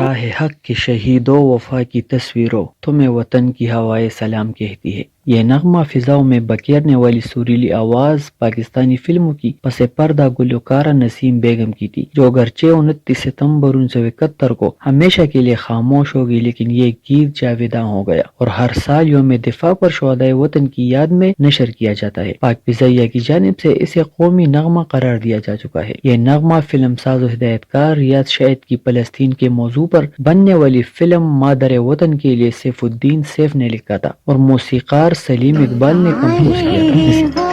راہ حق کے شہیدوں وفا کی تصویروں تمہیں وطن کی ہوائے سلام کہتی ہے۔ یہ نغمہ فضاؤں میں بکیرنے والی سریلی آواز پاکستانی فلموں کی پس پردہ گلوکارہ نسیم بیگم کی تھی، جو اگرچہ 29 ستمبر 1971 کو ہمیشہ کے لیے خاموش ہو گئی، لیکن یہ گیت جاویداں ہو گیا اور ہر سال یوم دفاع پر شہدائے وطن کی یاد میں نشر کیا جاتا ہے۔ پاک فضائیہ کی جانب سے اسے قومی نغمہ قرار دیا جا چکا ہے۔ یہ نغمہ فلم ساز و ہدایت کار ریاض شاہد کی فلسطین کے موضوع پر بننے والی فلم مادر وطن کے لیے سیف الدین سیف نے لکھا تھا اور موسیقار سلیم اقبال نے کمپوز کیا تھا۔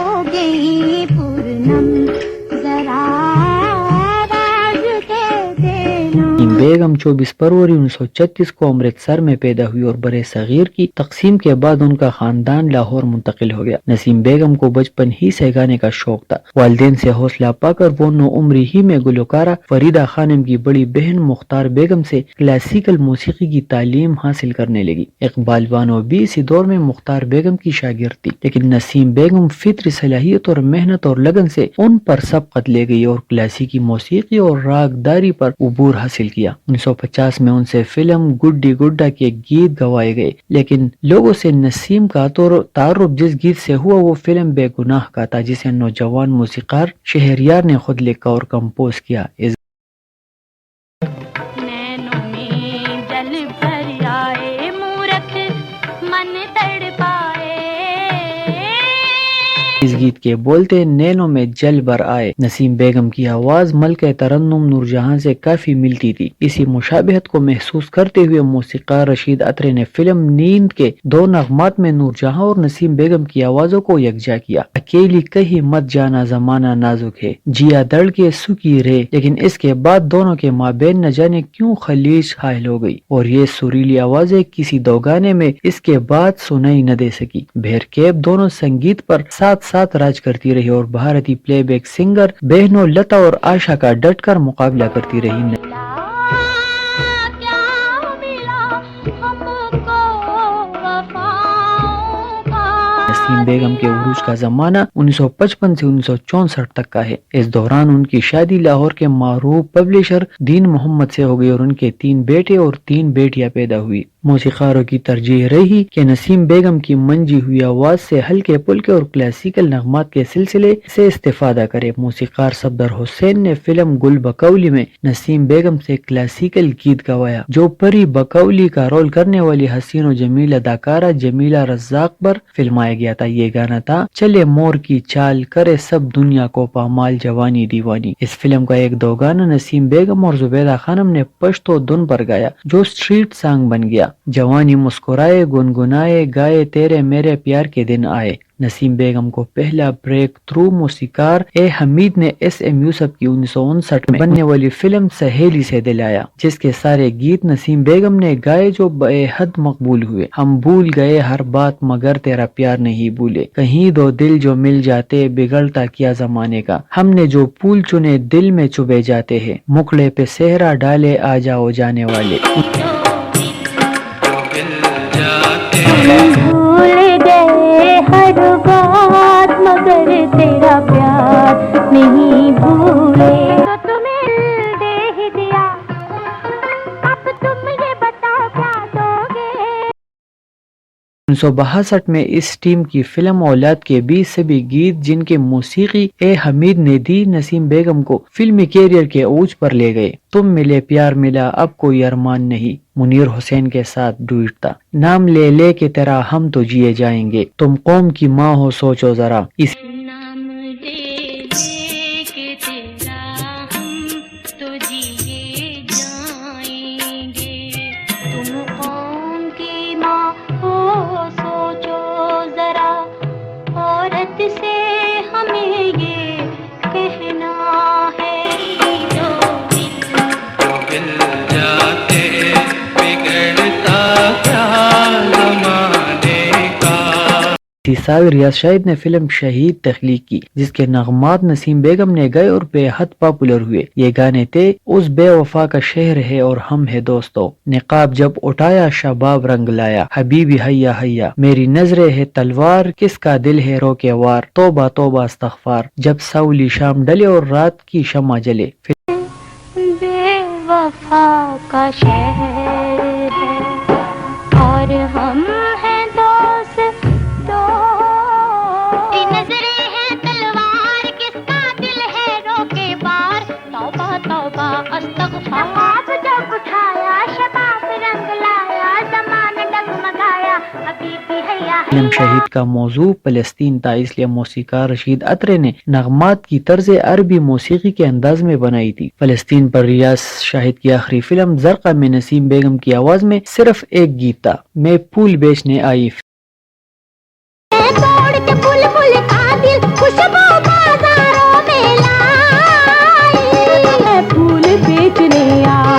بیگم 24 فروری 1936 کو امرتسر میں پیدا ہوئی اور برے صغیر کی تقسیم کے بعد ان کا خاندان لاہور منتقل ہو گیا۔ نسیم بیگم کو بچپن ہی سے گانے کا شوق تھا۔ والدین سے حوصلہ پا کر وہ 9 عمری ہی میں گلوکارہ فریدہ خانم کی بڑی بہن مختار بیگم سے کلاسیکل موسیقی کی تعلیم حاصل کرنے لگی۔ اقبال بانو بھی اسی دور میں مختار بیگم کی شاگرد تھی، لیکن نسیم بیگم فطری صلاحیت اور محنت اور لگن سے ان پر سبقت لے گئی اور کلاسیکی موسیقی اور راگ داری پر عبور حاصل کیا۔ 1950 میں ان سے فلم گڈی گڈا کے گیت گوائے گئے، لیکن لوگوں سے نسیم کا تعارف جس گیت سے ہوا وہ فلم بے گناہ کا تھا، جسے نوجوان موسیقار شہریار نے خود لکھا اور کمپوز کیا۔ اس گیت کے بولتے نینوں میں جل بر آئے۔ نسیم بیگم کی آواز ملکہ ترنم نور جہاں سے کافی ملتی تھی۔ اسی مشابہت کو محسوس کرتے ہوئے موسیقار رشید اترے نے فلم نیند کے 2 نغمات میں نور جہاں اور نسیم بیگم کی آوازوں کو یکجا کیا۔ اکیلی کہیں مت جانا زمانہ نازک ہے، جیا دڑ کے سکی رے، لیکن اس کے بعد دونوں کے مابین نہ جانے کیوں خلیج حائل ہو گئی اور یہ سریلی آوازیں کسی 2 گانے میں اس کے بعد سنائی نہ دے سکی۔ بہر کیف دونوں سنگیت پر ساتھ راج کرتی رہی اور بھارتی پلے بیک سنگر بہنوں لتا اور آشا کا ڈٹ کر مقابلہ کرتی رہی۔ نسیم بیگم کے عروج کا زمانہ 1955 سے 1964 تک کا ہے۔ اس دوران ان کی شادی لاہور کے معروف پبلشر دین محمد سے ہو گئی اور ان کے 3 بیٹے اور 3 بیٹیاں پیدا ہوئی۔ موسیقاروں کی ترجیح رہی کہ نسیم بیگم کی منجی ہوئی آواز سے ہلکے پھلکے اور کلاسیکل نغمات کے سلسلے سے استفادہ کرے۔ موسیقار صفدر حسین نے فلم گل بکولی میں نسیم بیگم سے کلاسیکل گیت گوایا، جو پری بکولی کا رول کرنے والی حسین و جمیل اداکارہ جمیلہ رزاق پر فلمایا گیا تھا۔ یہ گانا تھا چلے مور کی چال کرے سب دنیا کو پامال جوانی دیوانی۔ اس فلم کا 1-2 گانا نسیم بیگم اور زبیدہ خانم نے پشتو دن پر گایا، جو اسٹریٹ سانگ بن گیا۔ جوانی مسکرائے گنگنائے گائے تیرے میرے پیار کے دن آئے۔ نسیم بیگم کو پہلا بریک تھرو موسیقار اے حمید نے ایس ایم یوسف کی 1959 میں بننے والی فلم سہیلی سے دلایا، جس کے سارے گیت نسیم بیگم نے گائے، جو بے حد مقبول ہوئے۔ ہم بھول گئے ہر بات مگر تیرا پیار نہیں بھولے، کہیں 2 دل جو مل جاتے بگڑتا کیا زمانے کا، ہم نے جو پھول چنے دل میں چبے جاتے ہیں، مکڑے پہ صحرا ڈالے آ جاؤ جانے والے۔ بھول گئے ہر بات مگر تیرا پیار نہیں بھولے، تو تمہیں دے ہی دیا، اب تم یہ بتاؤ کیا دو گے۔ 1962 میں اس ٹیم کی فلم اولاد کے بھی سبھی گیت جن کے موسیقی اے حمید نے دی، نسیم بیگم کو فلمی کیریئر کے اوج پر لے گئے۔ تم ملے پیار ملا اب کوئی ارمان نہیں منیر حسین کے ساتھ ڈوئٹ تھا۔ نام لے لے کے تیرا ہم تو جیے جائیں گے، تم قوم کی ماں ہو سوچو ذرا۔ اس اسی سال ریاض شاہد نے فلم شہید تخلیق کی، جس کے نغمات نسیم بیگم نے گائے اور بے حد پاپولر ہوئے۔ یہ گانے تھے اس بے وفا کا شہر ہے اور ہم ہے دوستو، نقاب جب اٹھایا شباب رنگ لایا، حبیبی حیا حیا، میری نظریں ہے تلوار، کس کا دل ہے رو کے وار، توبہ توبہ استغفار، جب سولی شام ڈلے اور رات کی شمع جلے۔ بے وفا وفا کا شہر ہے اور ہم ہیں دوست دو نظریں ہیں تلوار کس کا دل ہے روکے بار توبہ توبہ استغفار آپ جب اٹھایا شباب رنگ لایا زمانہ ڈگمگایا ابھی بھی حیا فلم شہید کا موضوع فلسطین تھا، اس لیے موسیقار رشید اترے نے نغمات کی طرز عربی موسیقی کے انداز میں بنائی تھی۔ فلسطین پر ریاض شاہد کی آخری فلم زرقہ میں نسیم بیگم کی آواز میں صرف ایک گیت تھا، میں پھول بیچنے آئی۔ توڑ کے پھول پھول کا دل خوشبو بازاروں میں لائی میں پھول بیچنے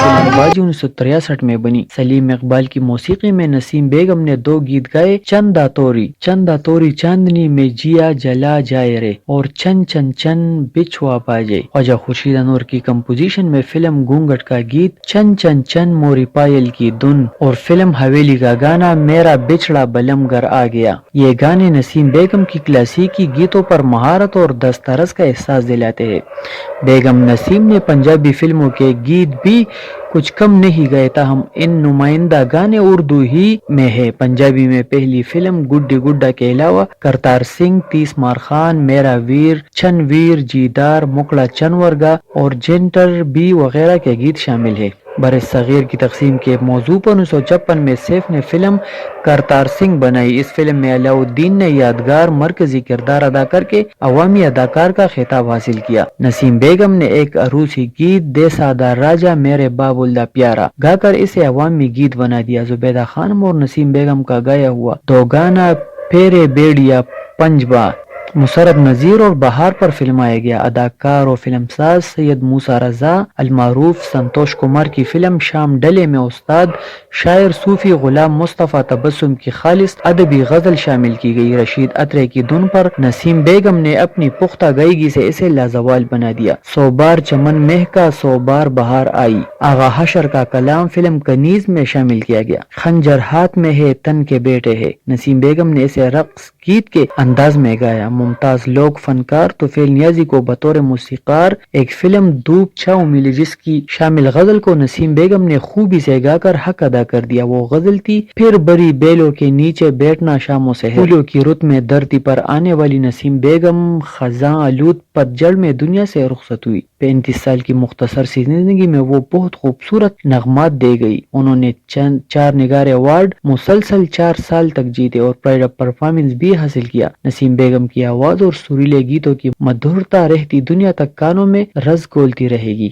فلم باجی 1963 میں بنی۔ سلیم اقبال کی موسیقی میں نسیم بیگم نے دو گیت گائے، چندا توری چاندنی میں جیا جلا جائے رے اور چن چن چن بچھوا باجے۔ خواجہ خورشید انور کی کمپوزیشن میں فلم گھونگھٹ کا گیت چن چن چن موری پائل کی دھن اور فلم حویلی کا گانا میرا بچھڑا بلم گھر آ گیا۔ یہ گانے نسیم بیگم کی کلاسیکی گیتوں پر مہارت اور دسترس کا احساس دلاتے ہیں۔ بیگم نسیم نے پنجابی فلموں کے گیت بھی کچھ کم نہیں گئے، تاہم ان نمائندہ گانے اردو ہی میں ہے۔ پنجابی میں پہلی فلم گڈی گڈا کے علاوہ کرتار سنگھ، تیس مار خان، میرا ویر، چن ویر، جیدار، مکڑا چنورگا اور جینٹر بی وغیرہ کے گیت شامل ہیں۔ بر صغیر کی تقسیم کے موضوع پر 1956 میں سیف نے فلم کرتار سنگھ بنائی۔ اس فلم میں علاؤ الدین نے یادگار مرکزی کردار ادا کر کے عوامی اداکار کا خطاب حاصل کیا۔ نسیم بیگم نے ایک عروسی گیت دے سادہ راجا میرے باب اللہ پیارا گا کر اسے عوامی گیت بنا دیا۔ زبیدہ خانم اور نسیم بیگم کا گایا ہوا دو گانا پھیرے بیڑیا پنجبا مسرت نذیر اور بہار پر فلمایا گیا۔ اداکار و فلم ساز سید موسیٰ رضا المعروف سنتوش کمار کی فلم شام ڈلے میں استاد شاعر صوفی غلام مصطفیٰ تبسم کی خالص ادبی غزل شامل کی گئی۔ رشید اترے کی دھن پر نسیم بیگم نے اپنی پختہ گائیگی سے اسے لازوال بنا دیا۔ سو بار چمن مہکا سو بار بہار آئی آغا حشر کا کلام فلم کنیز میں شامل کیا گیا۔ خنجر ہاتھ میں ہے تن کے بیٹے ہے، نسیم بیگم نے اسے رقص گیت کے انداز میں گایا۔ ممتاز لوک فنکار طفیل نیازی کو بطور موسیقار ایک فلم دھوپ چھاؤں ملی جس کی شامل غزل کو نسیم بیگم نے خوبی سے گا کر حق ادا کر دیا۔ وہ غزل تھی پھر بری بیلوں کے نیچے بیٹھنا شاموں سے ہے۔ پھولوں کی رت میں دھرتی پر آنے والی نسیم بیگم خزاں آلود پتجھڑ میں دنیا سے رخصت ہوئی۔ 35 سال کی مختصر سی زندگی میں وہ بہت خوبصورت نغمات دے گئی۔ انہوں نے 4 نگارے ایوارڈ مسلسل 4 سال تک جیتے اور پرائڈ آف پرفارمنس بھی حاصل کیا۔ نسیم بیگم کی آواز اور سریلے گیتوں کی مدھرتا رہتی دنیا تک کانوں میں رس گھولتی رہے گی۔